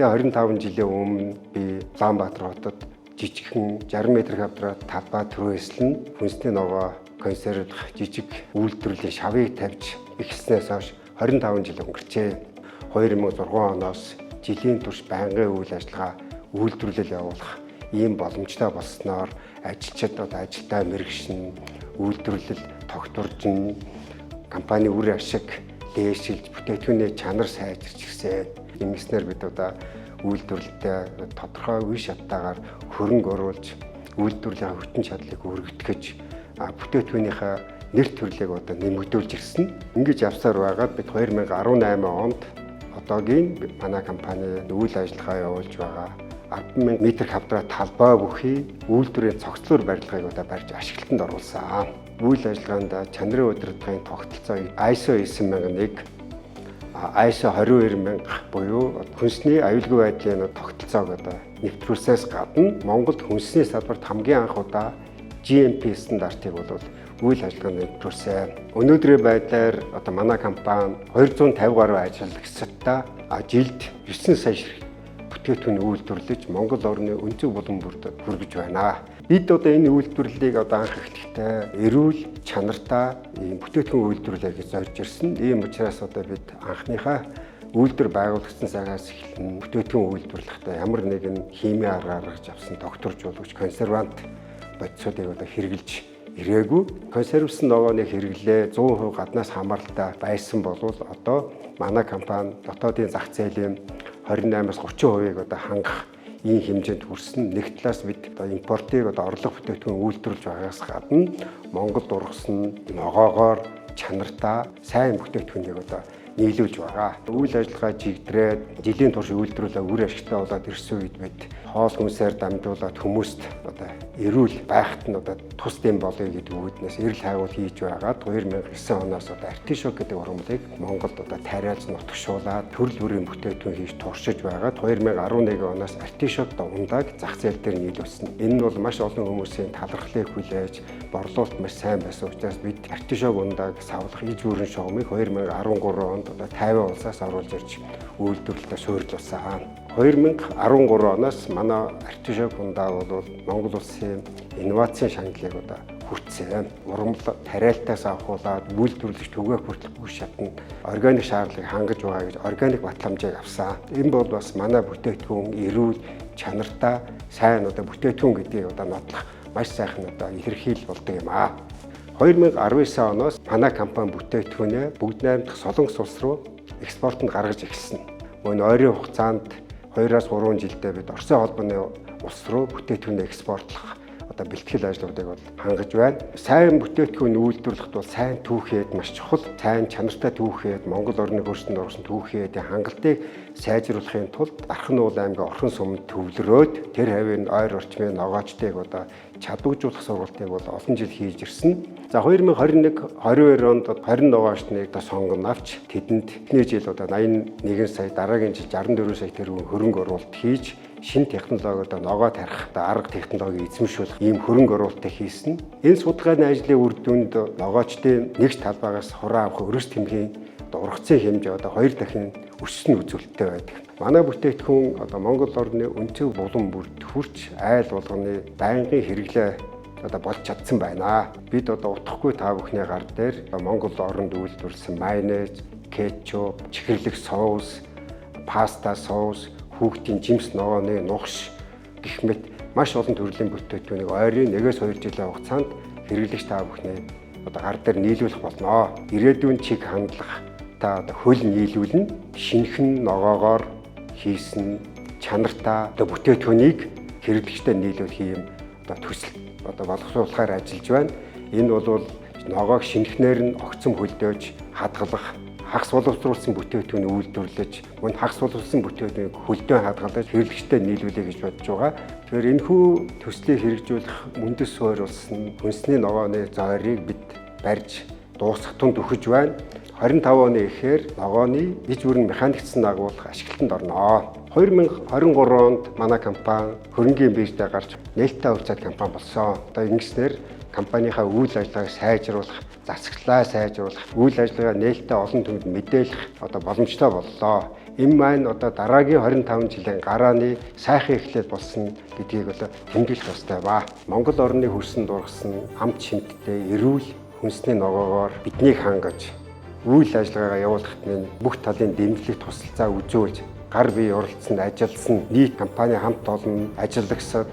Гэхдээ 25 жилийн өмнө би Улаанбаатар хотод жижигхэн 60 м2 талбай түрээслэн хүнсний ногоо консервдох жижиг үйлдвэрлэлийн шавыг тавьж эхэлснээс хойш 25 жил өнгөрчээ. 2006 оноос жилийн турш байнгын үйл ажиллагаа үйлдвэрлэл явуулах ийм боломжтой болсноор ажилчид ажилдаа мэргэшин, үйлдвэрлэл тогтворжин, компани үр ашиг дээшилж бүтээгдэхүүний чанар сайжирч гисэн. Ингэснээр бид үйлдвэрлэлдээ тодорхой үе шаттайгаар хөрөнгө оруулж үйлдвэрлэлийн хүчин чадлыг өргөдгөж бүтээгдэхүүнийхээ нэр төрлийг нэмэгдүүлж ирсэн. Ингэж явсаар байгаад бид 2018 онд одоогийн манай компани үйл ажиллагаа явуулж байгаа 10,000 м2 талбай бүхий үйлдвэрийн цогцлоор барилгыг барьж ашиглалтанд оруулсан. Үйл ажиллагаанд чанарын удирдлагын тогтолцоо ISO 9001, ISO 22000 буюу хүнсний аюулгүй байдлын тогтолцоог нэвтрүүлсээс гадна Монголд хүнсний салбарт хамгийн анх удаа GMP стандартыг үйл ажиллагаанд нэвтрүүлсэн. Өнөөдрийн байдлаар манай компани 250 гаруй ажиллагчтай жилд 9 сая ширхэг бүтээгдэхүүн үйлдвэрлэж Монгол орны өнцөг булан бүрд хүргэж байна. Бид энэ үйлдвэрлэлийг анх эхлэхдээ эрүүл чанартай бүтээгдэхүүн үйлдвэрлэе гэж зорж ирсэн. Ийм учраас бид анхныхаа үйлдвэр байгуулагдсан цагаас эхлэн бүтээгдэхүүн үйлдвэрлэхдээ ямар нэгэн химийн аргаар гаргаж авсан докторжуулагч консервант бодисуудыг хэрэглэж ирээгүй. Консервсэн ногооны хэрэглээ 100% гаднаас хамааралтай байсан бол одоо манай компани дотоодын зах зээлийн 28-аас 30%-ийг хангах ийм хэмжээнд хүрсэн. Нэг талаас бид импортыг орлого бүтээгдэхүүн үйлдвэрлэж байгаас гадна Монгол ургасан ногоогоор чанартай сайн бүтээгдэхүүнийг нийлүүлж байгаа. Үйл ажиллагаа чигдрээд жилийн турш үйлдвэрлэлээ үр ашигтай болоод ирсэн үед бид хоол хүнсээр дамжуулаад хүмүүст эрүүл байхад нь тус дэм болъё гэдэг үүднээс эрэл хайгуул хийж байгаад 2009 оноос артишок гэдэг ургамлыг Монголд тариалж нутагшуулаад төрөл бүрийн бүтээгдэхүүн хийж туршиж байгаад 2011 оноос артишок ундааг зах зээл дээр нийлүүлсэн. Энэ нь бол маш олон хүмүүсийн талархлыг хүлээж борлуулалт маш сайн байсан учраас бид артишок ундааг савлах иж бүрэн шугамыг 2013 онд 50 улсаас оруулж ирж үйлдвэрлэлээ суурилуулсан. 2013 оноос манай артишок ундаа бол Монгол улсын инновацийн шагналыг хүртсэн. Ургамал тариалтаас авахуулаад үйлдвэрлэгч түгээх хүртэл бүх шатнд органик шаардлагыг хангаж байгаа гэж органик батламжийг авсан. Энэ бол бас манай бүтээгдэхүүн эрүүл чанартай сайн бүтээгдэхүүн гэдгийг нотлох маш сайхан илэрхийлэл болдог юм аа. 2019 оноос манай компани бүтээгдэхүүнээ бүгд найрамдах Солонгос улс руу экспортод гаргаж эхэлсэн. Мөн ойрын хугацаанд 2-3 жилдээ бид Оросын холбооны улс руу бүтээгдэхүүнээ экспортлох бэлтгэл ажлуудыг хангаж байна. Сайн бүтээгдэхүүн үйлдвэрлэхэд бол сайн түүхийд маш чухал. Сайн чанартай түүхийд Монгол орны хөрсөнд орсон түүхийдийн хангалтыг сайжруулахын тулд Дархан уулын аймгийн Орхон суманд төвлөрөөд тэр хавийн ойр орчмын ногоочдыг чадваржуулах сургалтыг олон жил хийж ирсэн. За 2021-22 онд 20 ногоочныг сонгон авч тэдэнд эхний жил 81 сая, дараагийн жил 64 сая төгрөгийн хөрөнгө оруулалт хийж шинэ технологиод ногоо тарих арга технологиг эзэмшүүлэх ийм хөрөнгө оруулалтыг хийсэн. Энэ судалгааны ажлын үр дүнд ногоочдын нэгж талбайгаас хураа авах өрөөс тэмхийн ургацын хэмжээ 2 дахин өссөн үзүүлэлттэй байдаг. Манай бүтээгдэхүүн Монгол орны өнцөг булан бүрд хүрч айл болгоны байнгын хэрэглээ болж чадсан байна. Бид утгагүй та бүхний гар дээр Монгол оронд үйлдвэрлэсэн майонез, кетчуп, чихэрлэг соус, паста соус, хүүхдийн жимс ногооны нухш гэх мэт маш олон төрлийн бүтээгдэхүүнийг ойрын 1-2 жилийн хугацаанд хэрэглэгч та бүхний гар дээр нийлүүлэх болно. Ирээдүйн чиг хандлах хөл нийлүүлнэ. Шинэхэн ногоогоор хийсэн чанартай бүтээгдэхүүнийг хэрэглэгчтэй нийлүүлэх юм төсөл боловсруулахаар ажиллаж байна. Энэ бол ногоог шинэхнээр нь огцом хөлдөөж хадгалах, хагас боловсруулсан бүтээгдэхүүн үйлдвэрлэж, мөн хагас боловсруулсан бүтээгдэхүүнийг хөлдөө хадгалж хэрэглэгчтэй нийлүүлэе гэж бодож байгаа. Тэгэхээр энэхүү төслийг хэрэгжүүлэх үндэс суурь болсон хүнсний ногооны зойрыг бид барьж дуусгах тунд өгч байна. 25 оны эхээр ногооны иж бүрэн механикцсан агуулах ашиглалтанд орно. 2023 онд манай компани хөрөнгийн бирждээ гарч нээлттэй хувьцаат компани болсон. Одоо ингэснээр компанийнхаа үйл ажиллагааг сайжруулах, засаглалаа сайжруулах, үйл ажиллагаа нээлттэй олон түмэнд мэдээлэх боломжтой боллоо. Энэ маань одоо дараагийн 25 жилийн гарааны сайхан эхлэл болсон гэдгийг бол тэмдэглэх ёстой ба Монгол орны хөрсөн дургасан амт шимттэй эрүүл хүнсний ногоогоор биднийг хангаж үйл ажиллагаагаа явуулахад нь бүх талын дэмжлэг тусалцаа үзүүлж гар бие оролцсонд ажилласан нийт компани хамт олон ажиллагсад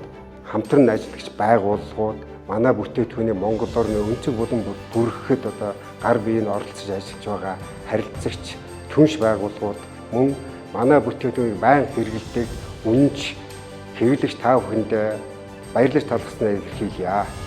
хамтран ажиллагч байгууллагууд манай бүтээтгүүний Монгол орны өнцөг болон бүрхэхэд одоо гар биеийг оролцож ажиллаж байгаа харилцагч түнш байгууллагууд мөн манай бүтээтгүүнийг байнга хэрэглэдэг үнэнч хэвлэгч та бүхэнд баярлаж талархснаа илэрхийлье.